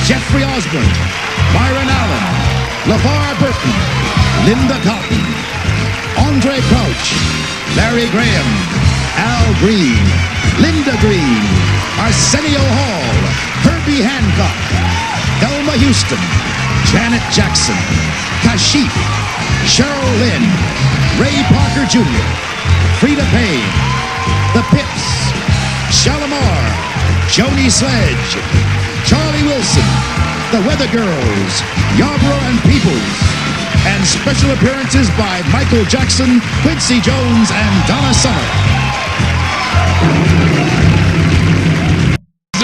Jeffrey Osborne, Byron Allen, LeVar Burton, Linda Cotton, Andre Crouch, Larry Graham, Al Green, Linda Green, Arsenio Hall, Herbie Hancock, Thelma Houston, Janet Jackson, Kashif, Cheryl Lynn, Ray Parker Jr., Frida Payne, The Pips, Shalimar, Joni Sledge, Charlie Wilson, The Weather Girls, Yarborough and Peoples, and special appearances by Michael Jackson, Quincy Jones, and Donna Summer.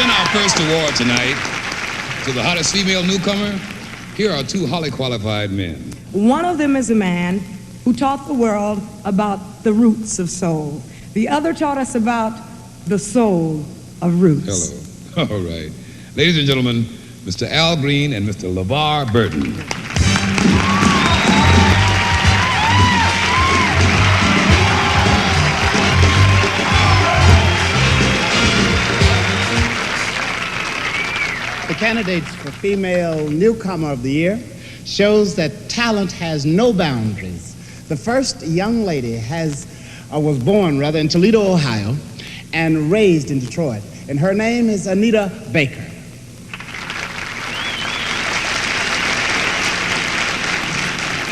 In our first award tonight, to the hottest female newcomer, here are two highly qualified men. One of them is a man who taught the world about the roots of soul. The other taught us about the soul of roots. Hello. All right. Ladies and gentlemen, Mr. Al Green and Mr. LeVar Burton. The candidates for Female Newcomer of the Year shows that talent has no boundaries. The first young lady was born in Toledo, Ohio, and raised in Detroit. And her name is Anita Baker.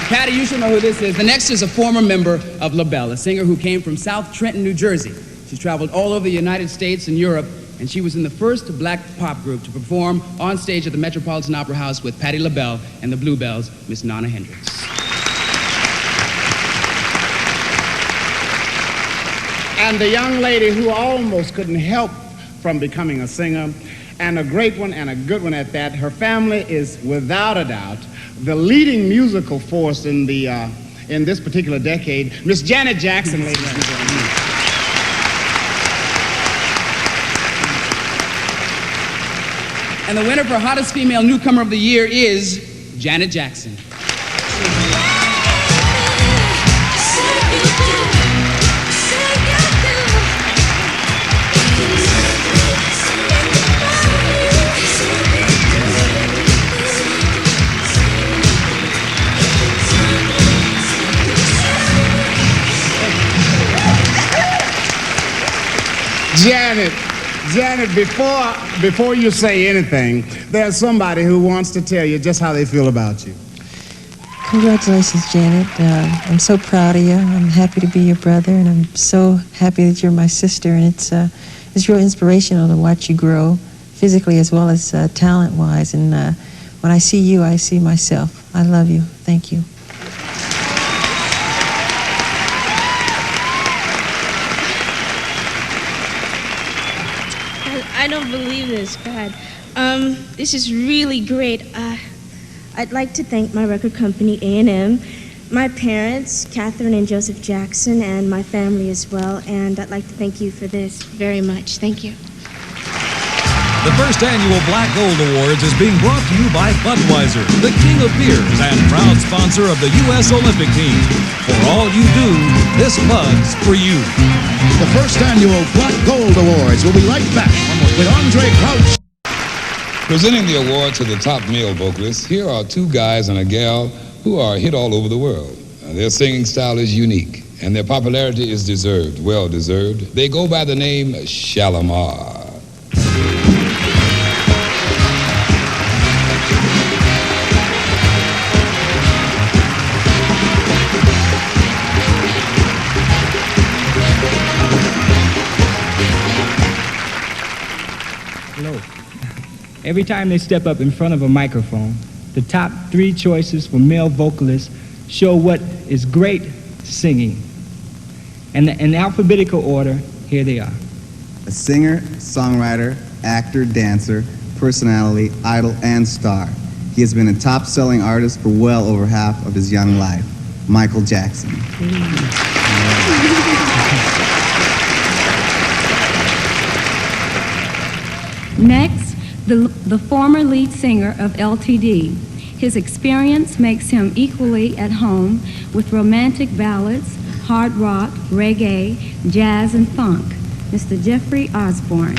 Patty, you should know who this is. The next is a former member of LaBelle, a singer who came from South Trenton, New Jersey. She's traveled all over the United States and Europe, and she was in the first black pop group to perform on stage at the Metropolitan Opera House with Patti LaBelle and the Bluebells, Miss Nona Hendrix. And the young lady who almost couldn't help from becoming a singer, and a great one and a good one at that. Her family is, without a doubt, the leading musical force in this particular decade. Miss Janet Jackson, ladies and gentlemen. And the winner for Hottest Female Newcomer of the Year is Janet Jackson. Janet, before you say anything, there's somebody who wants to tell you just how they feel about you. Congratulations, Janet. I'm so proud of you. I'm happy to be your brother, and I'm so happy that you're my sister. And it's real inspirational to watch you grow, physically as well as talent-wise. And when I see you, I see myself. I love you. Thank you. I don't believe this, God. This is really great. I'd like to thank my record company, A&M, my parents, Catherine and Joseph Jackson, and my family as well. And I'd like to thank you for this very much. Thank you. The first annual Black Gold Awards is being brought to you by Budweiser, the king of beers and proud sponsor of the U.S. Olympic team. For all you do, this Bud's for you. The first annual Black Gold Awards will be right back with Andre Crouch. Presenting the award to the top male vocalist, here are two guys and a gal who are hit all over the world. Their singing style is unique, and their popularity is deserved, well deserved. They go by the name Shalimar. Every time they step up in front of a microphone, the top three choices for male vocalists show what is great singing. And in alphabetical order, here they are. A singer, songwriter, actor, dancer, personality, idol, and star. He has been a top-selling artist for well over half of his young life. Michael Jackson. Next, the former lead singer of LTD. His experience makes him equally at home with romantic ballads, hard rock, reggae, jazz, and funk. Mr. Jeffrey Osborne.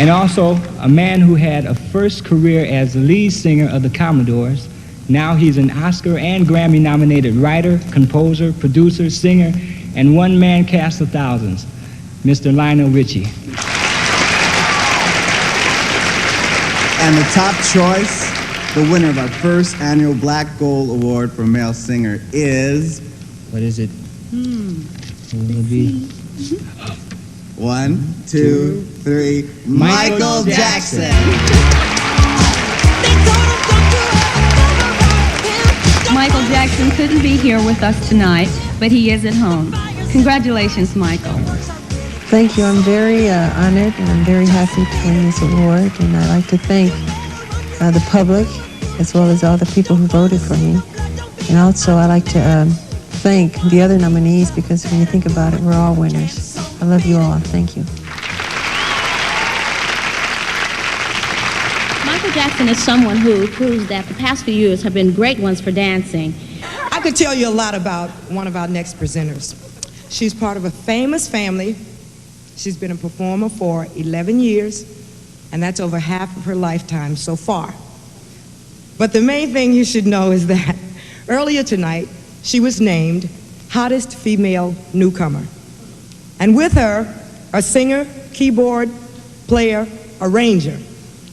And also a man who had a first career as the lead singer of the Commodores. Now he's an Oscar and Grammy nominated writer, composer, producer, singer, and one-man cast of thousands, Mr. Lionel Richie. And the top choice, the winner of our first annual Black Gold Award for Male Singer is... What is it? What will it be? 1, 2, 3. Michael Jackson. Michael Jackson couldn't be here with us tonight, but he is at home. Congratulations, Michael. Thank you. I'm very honored and I'm very happy to win this award. And I'd like to thank the public as well as all the people who voted for me. And also I'd like to thank the other nominees because when you think about it, we're all winners. I love you all. Thank you. Michael Jackson is someone who proves that the past few years have been great ones for dancing. I could tell you a lot about one of our next presenters. She's part of a famous family. She's been a performer for 11 years, and that's over half of her lifetime so far. But the main thing you should know is that earlier tonight, she was named Hottest Female Newcomer. And with her, a singer, keyboard player, arranger,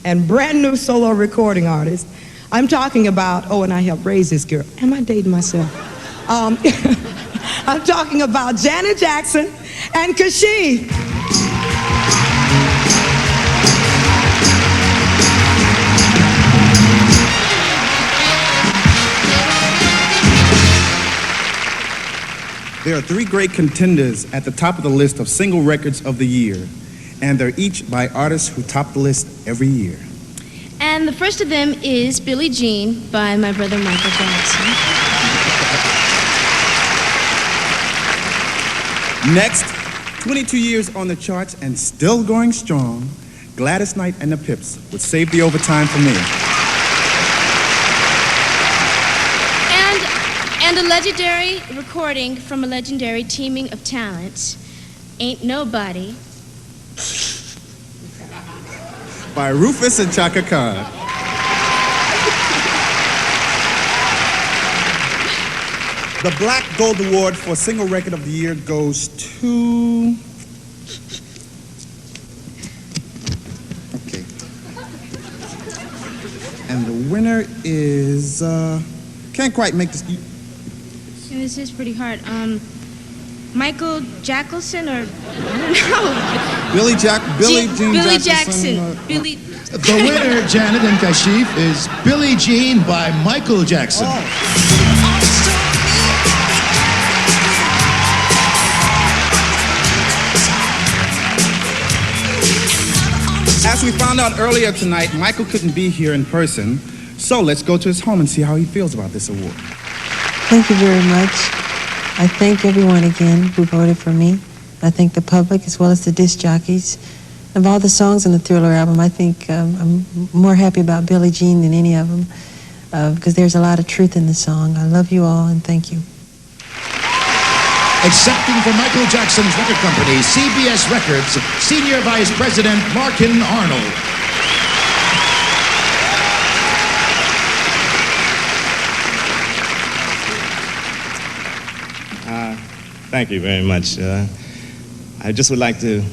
and brand new solo recording artist. I'm talking about, and I helped raise this girl. Am I dating myself? I'm talking about Janet Jackson and Kashif. There are 3 great contenders at the top of the list of single records of the year, and they're each by artists who top the list every year. And the first of them is Billie Jean by my brother Michael Jackson. Next, 22 years on the charts and still going strong, Gladys Knight and the Pips would Save the Overtime for Me. And a legendary recording from a legendary teaming of talents, Ain't Nobody, by Rufus and Chaka Khan. The Black Gold Award for Single Record of the Year goes to... Okay. And the winner is, can't quite make this... This is pretty hard. Michael Jackson or I don't know. Billie Jean Jackson. Billie. The winner, Janet and Kashif, is Billie Jean by Michael Jackson. As we found out earlier tonight, Michael couldn't be here in person, so let's go to his home and see how he feels about this award. Thank you very much. I thank everyone again who voted for me. I thank the public as well as the disc jockeys. Of all the songs on the Thriller album, I think I'm more happy about Billie Jean than any of them because there's a lot of truth in the song. I love you all and thank you. Accepting for Michael Jackson's record company, CBS Records, Senior Vice President Markin Arnold. Thank you very much. I just would like to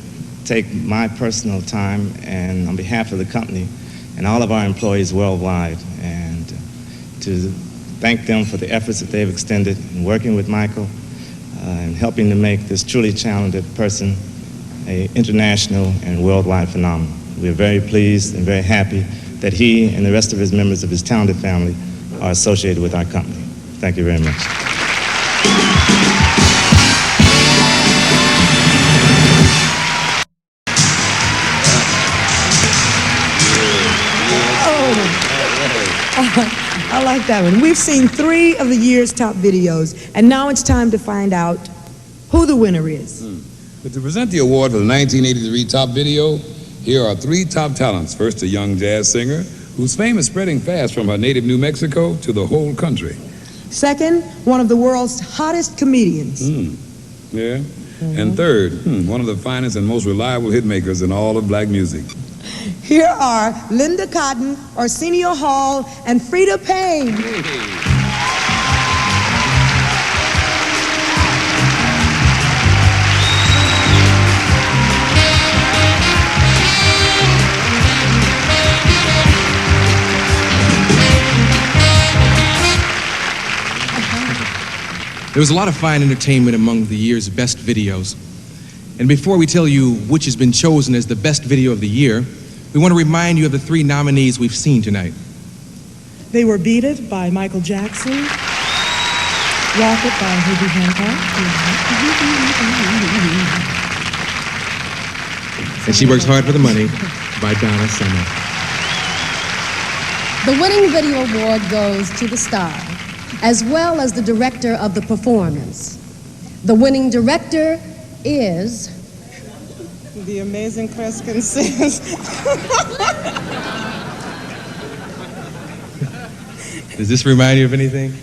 take my personal time and on behalf of the company and all of our employees worldwide and to thank them for the efforts that they've extended in working with Michael and helping to make this truly talented person an international and worldwide phenomenon. We're very pleased and very happy that he and the rest of his members of his talented family are associated with our company. Thank you very much. I like that one. We've seen 3 of the year's top videos, and now it's time to find out who the winner is. But to present the award for the 1983 top video, here are 3 top talents. First, a young jazz singer whose fame is spreading fast from her native New Mexico to the whole country. Second, one of the world's hottest comedians. Yeah. And third, one of the finest and most reliable hit makers in all of black music. Here are Linda Cotton, Arsenio Hall, and Frida Payne. There was a lot of fine entertainment among the year's best videos. And before we tell you which has been chosen as the best video of the year, we want to remind you of the 3 nominees we've seen tonight. They were Beat It by Michael Jackson, Rock It by Herbie Hancock, And She Works Hard for the Money by Donna Summer. The winning video award goes to the star, as well as the director of the performance. The winning director is... The Amazing Kreskin Says. Does this remind you of anything?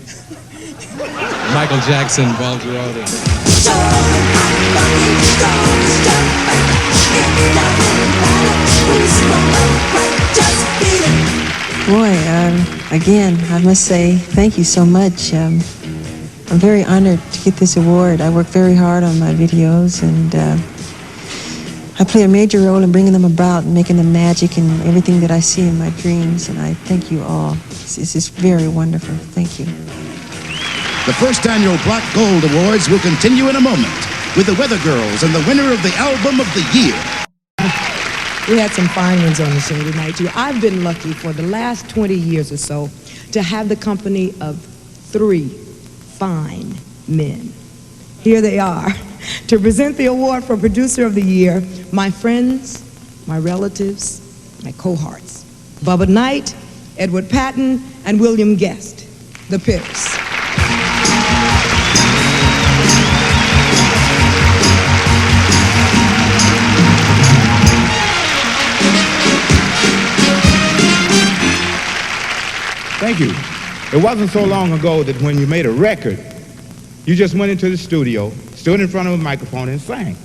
Michael Jackson, Paul Giraldi. Boy, again, I must say thank you so much. I'm very honored to get this award. I work very hard on my videos, and I play a major role in bringing them about and making them magic and everything that I see in my dreams, and I thank you all. This is very wonderful. Thank you. The first annual Black Gold Awards will continue in a moment with the Weather Girls and the winner of the Album of the Year. We had some fine ones on the show tonight, too. I've been lucky for the last 20 years or so to have the company of 3 fine men. Here they are. To present the award for Producer of the Year, my friends, my relatives, my cohorts, Bubba Knight, Edward Patton, and William Guest, the Pips. Thank you. It wasn't so long ago that when you made a record, you just went into the studio, stood in front of a microphone and sang.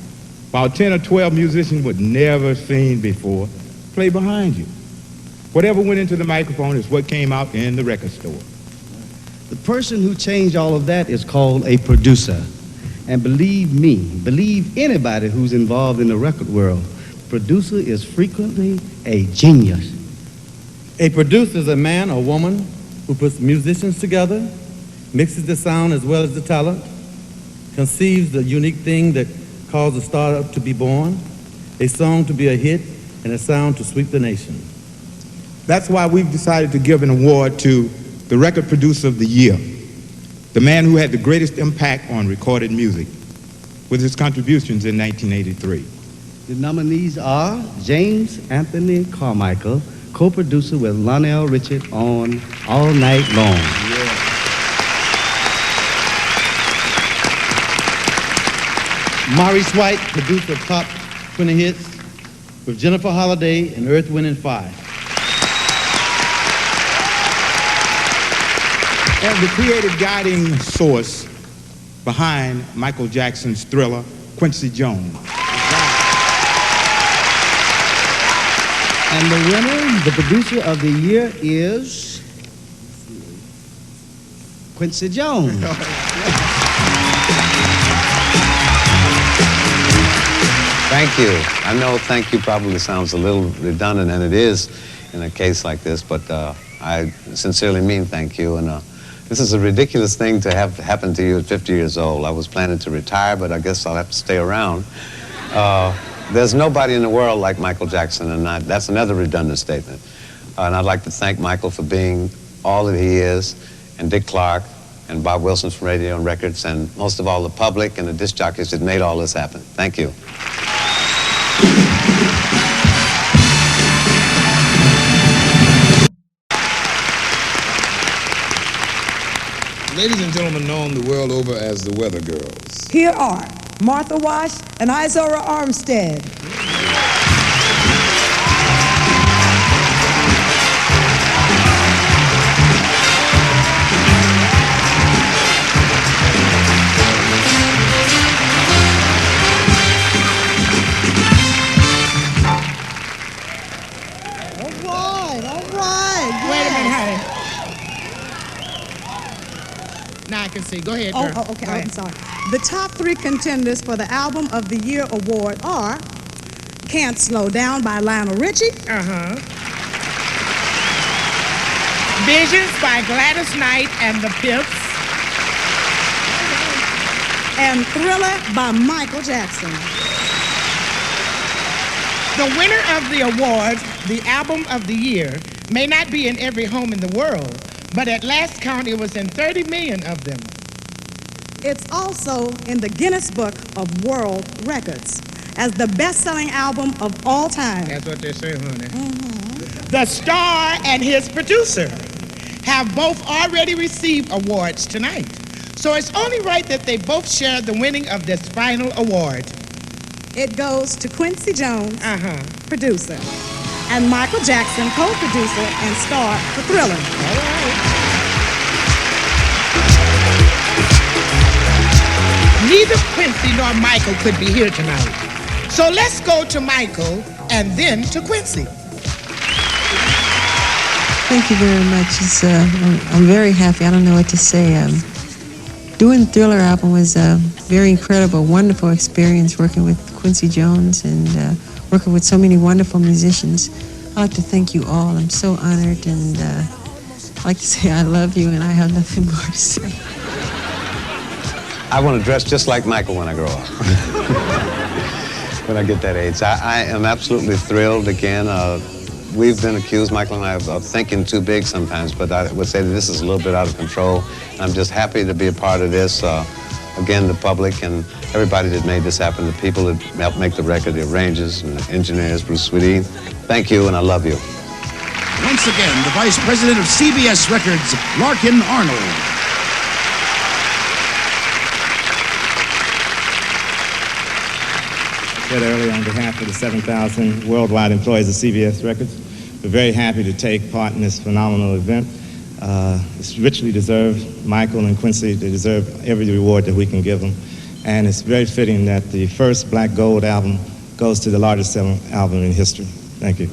About 10 or 12 musicians would never seen before play behind you. Whatever went into the microphone is what came out in the record store. The person who changed all of that is called a producer. And believe me, believe anybody who's involved in the record world, producer is frequently a genius. A producer is a man or woman who puts musicians together, mixes the sound as well as the talent, conceives the unique thing that caused a startup to be born, a song to be a hit, and a sound to sweep the nation. That's why we've decided to give an award to the Record Producer of the Year, the man who had the greatest impact on recorded music with his contributions in 1983. The nominees are James Anthony Carmichael, co-producer with Lionel Richie on All Night Long. Maurice White, producer of Top 20 Hits with Jennifer Holliday and Earth, Wind & Fire. And the creative guiding source behind Michael Jackson's Thriller, Quincy Jones. And the winner, the producer of the year is Quincy Jones. Thank you. I know thank you probably sounds a little redundant, and it is in a case like this, but I sincerely mean thank you. And this is a ridiculous thing to have happen to you at 50 years old. I was planning to retire, but I guess I'll have to stay around. There's nobody in the world like Michael Jackson, and that's another redundant statement. And I'd like to thank Michael for being all that he is, and Dick Clark, and Bob Wilson from Radio and Records, and most of all the public and the disc jockeys that made all this happen. Thank you. Ladies and gentlemen, known the world over as the Weather Girls. Here are Martha Wash and Izora Armstead. can see. Go ahead, Oh, girl. okay. Go I'm ahead. sorry. The top 3 contenders for the Album of the Year award are Can't Slow Down by Lionel Richie. Visions by Gladys Knight and the Pips. And Thriller by Michael Jackson. The winner of the award, the Album of the Year, may not be in every home in the world, but at last count, it was in 30 million of them. It's also in the Guinness Book of World Records as the best-selling album of all time. That's what they say, honey. The star and his producer have both already received awards tonight. So it's only right that they both share the winning of this final award. It goes to Quincy Jones, producer, and Michael Jackson, co-producer and star for Thriller. All right. Neither Quincy nor Michael could be here tonight. So let's go to Michael and then to Quincy. Thank you very much. I'm very happy. I don't know what to say. Doing the Thriller album was a very incredible, wonderful experience working with Quincy Jones and working with so many wonderful musicians. I'd like to thank you all. I'm so honored, and I'd like to say I love you, and I have nothing more to say. I want to dress just like Michael when I grow up. When I get that age. I am absolutely thrilled again. We've been accused, Michael and I, of thinking too big sometimes, but I would say that this is a little bit out of control. And I'm just happy to be a part of this. Again, the public and everybody that made this happen, the people that helped make the record, the arrangers and the engineers, Bruce Sweetie. Thank you, and I love you. Once again, the Vice President of CBS Records, Larkin Arnold. I said earlier, on behalf of the 7,000 worldwide employees of CBS Records, we're very happy to take part in this phenomenal event. It's richly deserved. Michael and Quincy, they deserve every reward that we can give them. And it's very fitting that the first Black Gold album goes to the largest selling album in history. Thank you.